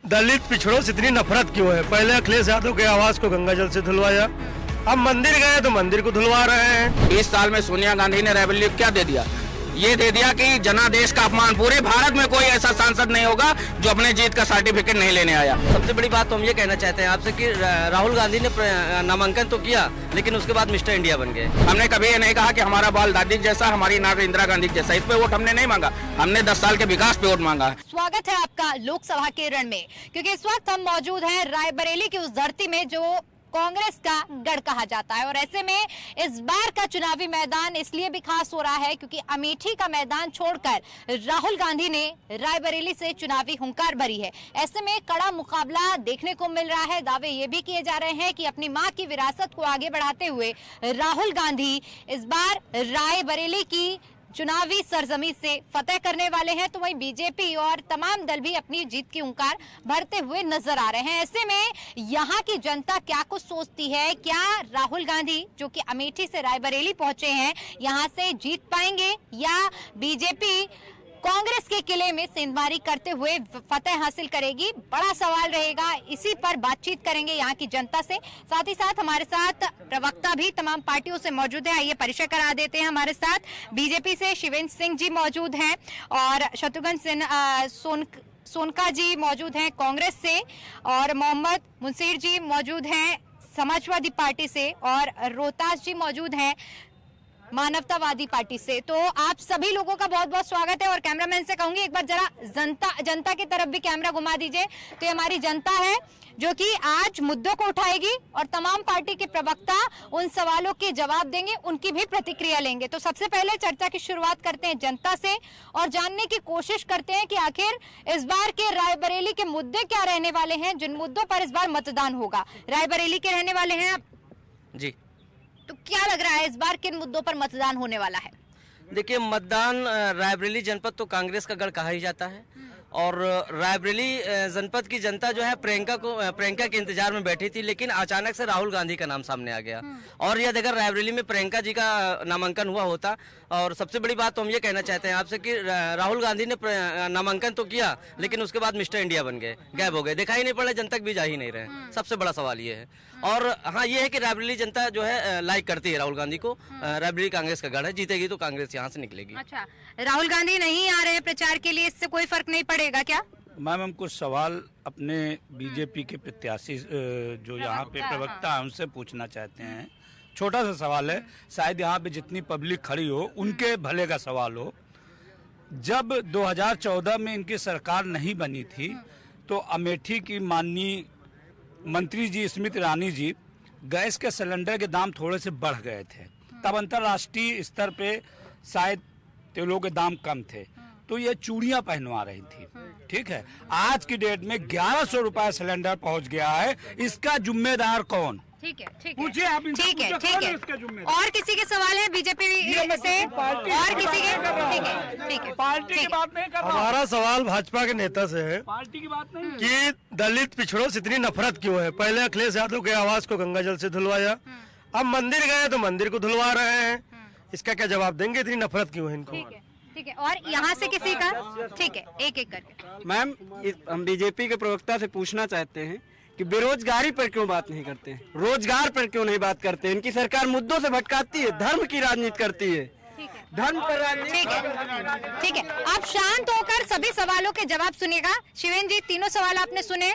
दलित पिछड़ों से इतनी नफरत क्यों है? पहले अखिलेश यादव के आवास को गंगा जल से धुलवाया, अब मंदिर गए तो मंदिर को धुलवा रहे हैं। 20 साल में सोनिया गांधी ने रायबरेली को क्या दे दिया? ये दे दिया कि जनादेश का अपमान। पूरे भारत में कोई ऐसा सांसद नहीं होगा जो अपने जीत का सर्टिफिकेट नहीं लेने आया। सबसे बड़ी बात तो हम ये कहना चाहते हैं आपसे कि राहुल गांधी ने नामांकन तो किया, लेकिन उसके बाद मिस्टर इंडिया बन गए। हमने कभी ये नहीं कहा कि हमारा बाल दादी जैसा, हमारी नाक इंदिरा गांधी जैसा। इस पे वोट हमने नहीं मांगा, हमने 10 साल के विकास पे वोट मांगा। स्वागत है आपका लोकसभा के रण में, क्योंकि इस वक्त हम मौजूद हैं रायबरेली की उस धरती में जो कांग्रेस का गढ़ कहा जाता है। और ऐसे में इस बार का चुनावी मैदान इसलिए भी खास हो रहा है क्योंकि अमेठी का मैदान छोड़कर राहुल गांधी ने रायबरेली से चुनावी हुंकार भरी है। ऐसे में कड़ा मुकाबला देखने को मिल रहा है। दावे ये भी किए जा रहे हैं कि अपनी मां की विरासत को आगे बढ़ाते हुए राहुल गांधी इस बार रायबरेली की चुनावी सरजमी से फतेह करने वाले हैं। तो वहीं बीजेपी और तमाम दल भी अपनी जीत की हुंकार भरते हुए नजर आ रहे हैं। ऐसे में यहाँ की जनता क्या कुछ सोचती है? क्या राहुल गांधी जो कि अमेठी से रायबरेली पहुंचे हैं यहाँ से जीत पाएंगे या बीजेपी कांग्रेस के किले में सेंधमारी करते हुए फतेह हासिल करेगी? बड़ा सवाल रहेगा। इसी पर बातचीत करेंगे यहाँ की जनता से। साथ ही साथ हमारे साथ प्रवक्ता भी तमाम पार्टियों से मौजूद है। आइए परिचय करा देते हैं। हमारे साथ बीजेपी से शिवेंद्र सिंह जी मौजूद हैं और शत्रुघ्न सिन्हा सोनका जी मौजूद हैं कांग्रेस से, और मोहम्मद मुंसीर जी मौजूद हैं समाजवादी पार्टी से, और रोहतास जी मौजूद हैं मानवतावादी पार्टी से। तो आप सभी लोगों का बहुत बहुत स्वागत है। और कैमरामैन से कहूंगी एक बार जरा जनता की तरफ भी कैमरा घुमा दीजिए। तो ये हमारी जनता है जो कि आज मुद्दों को उठाएगी और तमाम पार्टी के प्रवक्ता उन सवालों के जवाब देंगे, उनकी भी प्रतिक्रिया लेंगे। तो सबसे पहले चर्चा की शुरुआत करते हैं जनता से और जानने की कोशिश करते हैं कि आखिर इस बार के रायबरेली के मुद्दे क्या रहने वाले हैं, जिन मुद्दों पर इस बार मतदान होगा। रायबरेली के रहने वाले हैं आप जी, तो क्या लग रहा है इस बार किन मुद्दों पर मतदान होने वाला है? देखिए, मतदान रायबरेली जनपद तो कांग्रेस का गढ़ कहा ही जाता है और रायबरेली जनपद की जनता जो है प्रियंका के इंतजार में बैठी थी, लेकिन अचानक से राहुल गांधी का नाम सामने आ गया। और यह अगर रायबरेली में प्रियंका जी का नामांकन हुआ होता, और सबसे बड़ी बात तो हम ये कहना चाहते हैं आपसे कि राहुल गांधी ने नामांकन तो किया, लेकिन उसके बाद मिस्टर इंडिया बन गए, गायब हो गए, दिखाई नहीं पड़े, जनता भी जा ही नहीं रहे। सबसे बड़ा सवाल ये है। और हाँ, ये है कि रायबरेली जनता जो है लाइक करती है राहुल गांधी को। रायबरेली कांग्रेस का गढ़ है, जीतेगी तो कांग्रेस यहाँ से निकलेगी। अच्छा, राहुल गांधी नहीं आ रहे हैं प्रचार के लिए, इससे कोई फर्क नहीं पड़ेगा क्या? मैम, हम कुछ सवाल अपने बीजेपी के प्रत्याशी जो यहाँ पे प्रवक्ता है उनसे पूछना चाहते हैं। छोटा सा सवाल है, शायद यहाँ पे जितनी पब्लिक खड़ी हो उनके भले का सवाल हो। जब 2014 में इनकी सरकार नहीं बनी थी तो अमेठी की माननीय मंत्री जी स्मृति ईरानी जी गैस के सिलेंडर के दाम थोड़े से बढ़ गए थे। तब अंतर्राष्ट्रीय स्तर पे शायद तेलों के दाम कम थे, तो ये चूड़ियां पहनवा रही थी। ठीक है, आज की डेट में 1100 रुपए सिलेंडर पहुंच गया है। इसका जिम्मेदार कौन? ठीक है, पूछिए आप इनसे, ठीक है। और किसी के सवाल है बीजेपी से? और किसी के? ठीक है। पार्टी की बात नहीं कर रहा। हमारा सवाल भाजपा के नेता से है पार्टी की बात नहीं कि दलित पिछड़ों से इतनी नफरत क्यों है? पहले अखिलेश यादव के आवास को गंगा जल से धुलवाया, अब मंदिर गए तो मंदिर को धुलवा रहे हैं। इसका क्या जवाब देंगे? इतनी नफरत क्यों है इनको? ठीक है। और यहाँ से किसी का? ठीक है, एक एक करके। मैम, हम बीजेपी के प्रवक्ता से पूछना चाहते हैं कि बेरोजगारी पर क्यों बात नहीं करते हैं, रोजगार पर क्यों नहीं बात करते हैं? इनकी सरकार मुद्दों से भटकाती है, धर्म की राजनीति करती है, धर्म पर राजनीति। ठीक है, आप शांत होकर सभी सवालों के जवाब सुनिएगा। शिवेंद्र जी, तीनों सवाल आपने सुने,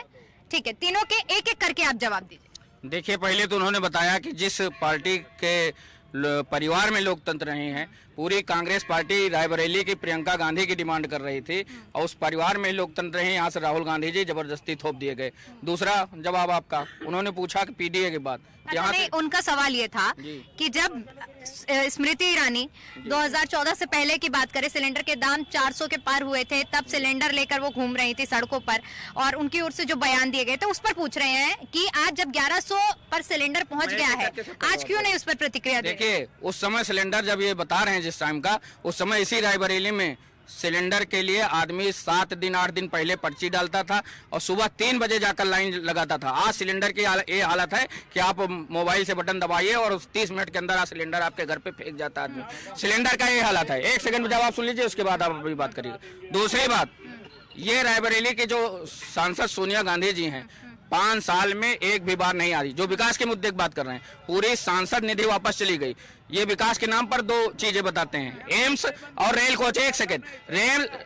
ठीक है, तीनों के एक एक करके आप जवाब दीजिए। देखिए, पहले तो उन्होंने बताया कि जिस पार्टी के परिवार में लोकतंत्र नहीं है, पूरी कांग्रेस पार्टी रायबरेली की प्रियंका गांधी की डिमांड कर रही थी और उस परिवार में लोकतंत्र नहीं, यहाँ से राहुल गांधी जी जबरदस्ती थोप दिए गए। दूसरा जवाब आपका, उन्होंने पूछा कि पीडीए के बाद यहाँ से उनका सवाल ये था कि जब स्मृति ईरानी 2014 से पहले की बात करें, सिलेंडर के दाम 400 के पार हुए थे, तब सिलेंडर लेकर वो घूम रही थी सड़कों पर, और उनकी ओर से जो बयान दिए गए थे उस पर पूछ रहे हैं कि आज जब 1100 पर सिलेंडर पहुंच गया है, आज क्यों नहीं उस पर प्रतिक्रिया दे? देखिए, उस समय सिलेंडर जब ये बता रहे हैं जिस टाइम का, उस समय इसी रायबरेली में सिलेंडर के लिए आदमी 7 दिन 8 दिन पहले पर्ची डालता था और सुबह 3 बजे जाकर लाइन लगाता था। आज सिलेंडर की ये हालत है कि आप मोबाइल से बटन दबाइए और 30 मिनट के अंदर सिलेंडर आपके घर पे फेंक जाता है। सिलेंडर का ये हालत है। 1 सेकंड में जवाब सुन लीजिए, उसके बाद आप अभी बात करिए। दूसरी बात, ये रायबरेली के जो सांसद सोनिया गांधी जी हैं 5 साल में एक भी बार नहीं आ रही। जो विकास के मुद्दे की बात कर रहे हैं, पूरी सांसद निधि वापस चली गई। ये विकास के नाम पर 2 चीजें बताते हैं, एम्स और रेल कोच। एक सेकंड,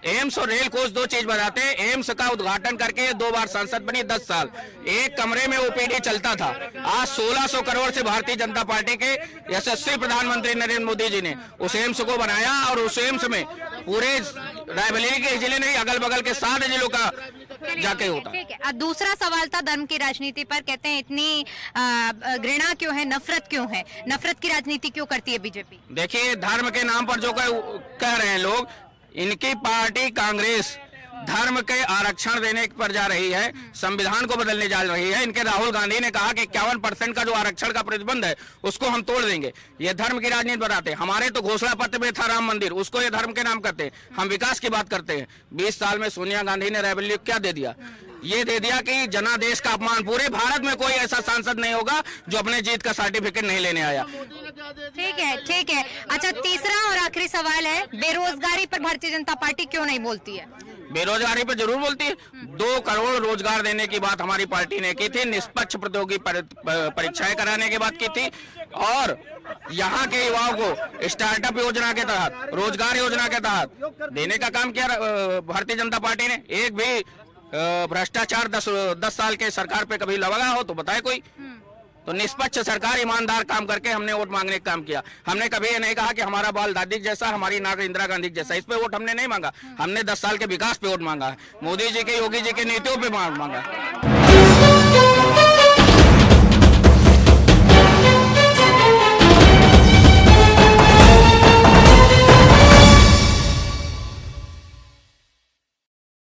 एम्स और रेल कोच 2 चीज बताते हैं। एम्स का उद्घाटन करके 2 बार सांसद बनी, 10 साल एक कमरे में ओपीडी चलता था। आज 1600 करोड़ से भारतीय जनता पार्टी के यशस्वी प्रधानमंत्री नरेंद्र मोदी जी ने उस एम्स को बनाया और उस एम्स में पूरे रायबरेली के जिले नहीं, अगल बगल के 7 जिलों का जाके होता। ठीक है। दूसरा सवाल था धर्म की राजनीति पर, कहते हैं इतनी घृणा क्यों है, नफरत क्यों है, नफरत की राजनीति क्यों करती है बीजेपी? देखिए, धर्म के नाम पर जो कह रहे हैं लोग, इनकी पार्टी कांग्रेस धर्म के आरक्षण देने पर जा रही है, संविधान को बदलने जा रही है। इनके राहुल गांधी ने कहा कि 51% का जो आरक्षण का प्रतिबंध है उसको हम तोड़ देंगे। ये धर्म की राजनीति बताते हैं। हमारे तो घोषणा पत्र में था राम मंदिर, उसको ये धर्म के नाम करते हैं। हम विकास की बात करते हैं। 20 साल में सोनिया गांधी ने रायबरेली को क्या दे दिया? ये दे दिया कि जनादेश का अपमान। पूरे भारत में कोई ऐसा सांसद नहीं होगा जो अपने जीत का सर्टिफिकेट नहीं लेने आया। ठीक है, ठीक है। अच्छा, तीसरा और आखिरी सवाल है, बेरोजगारी पर भारतीय जनता पार्टी क्यों नहीं बोलती है? बेरोजगारी पर जरूर बोलती है। 2 करोड़ रोजगार देने की बात हमारी पार्टी ने की थी, निष्पक्ष प्रतियोगी परीक्षाएं कराने की बात की थी, और यहाँ के युवाओं को स्टार्टअप योजना के तहत, रोजगार योजना के तहत देने का काम किया भारतीय जनता पार्टी ने। एक भी भ्रष्टाचार 10 साल के सरकार पे कभी लगा हो तो बताए कोई? तो निष्पक्ष सरकार, ईमानदार काम करके हमने वोट मांगने का काम किया। हमने कभी ये नहीं कहा कि हमारा बाल दादी जैसा, हमारी नाक इंदिरा गांधी जैसा। इस पे वोट हमने नहीं मांगा। हमने 10 साल के विकास पे वोट मांगा है, मोदी जी के, योगी जी के नीतियों पे मांगा है।